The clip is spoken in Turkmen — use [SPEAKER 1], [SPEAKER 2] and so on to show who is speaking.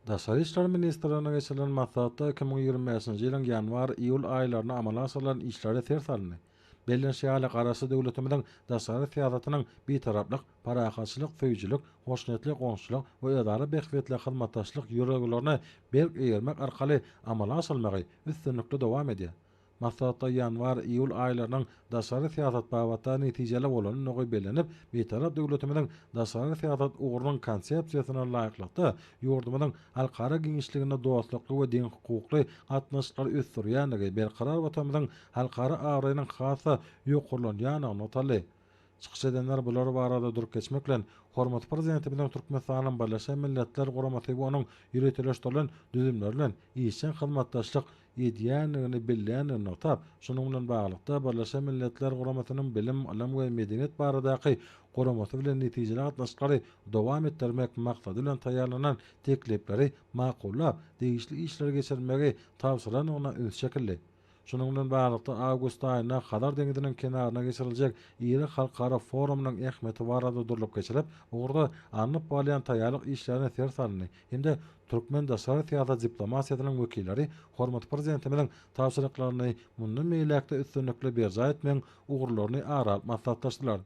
[SPEAKER 1] Daşary işler ministrligine geçirilen maslahatda 2025-nji ýylyň ýanwar-iýul aýlaryna amala asyrylan işlere ter salyndy. Bellenşýaly garasy döwletimiziň daşary syýasatynyň bitaraplyk, parahatçylyk, söýjülük, hoşnutlyk, goňşulyk we edara behbetli hyzmatdaşlyk ýüreglerini berk eýermek arkaly amala asylmagy üstünlikli dowam edýär. Maslahatda ýanwar-iýul aýlarynyň daşary syýasat babatda netijeli bolany nogy belenip, betarap döwletimiziň daşary syýasat ugrunun konsepsiýasyna laýyklykda ýurdumyzyň halkara giňişligine dostlukly we diň hukukly gatnaşyklary ösdürýänligi berkarar watanymyzyň halkara agrynyň hasa ýokurlanýanyny notaly. Çykyş edenler bular barada durup geçmek bilen hormat prezidentimiň Türkmenistanyň Birleşen Milletler Guramasy we onuň ýüretileşdirilen düzümleri bilen işçi hyzmatdaşlyk edýänligini bilýänini notap, şonuň bilen baglykda Birleşen Milletler Guramasynyň bilim, alam we medeniýet baradaky guramasy bilen netijeli gatnaşyklary dowam etdirmek maksady bilen taýýarlanan teklipleri makullap, degişli işler geçirmegi tapşyran ona öz şekilli. Şonuň bilen baglykda awgust aýyna Hadar deňiziniň kenaryna geçiriljek ýeri halkara forumynyň ähmeti barada durup geçirip, orada anyp bolýan taýýarlyk işlerine ser salyndy. Hemde Türkmen daşary syýasat diplomasiýasynyň wekilleri hormat prezidentimiň tapşyryklaryny mundan meýlekde üstünlikli berja etmeň ugurlaryny aralap maslahatlaşdylar.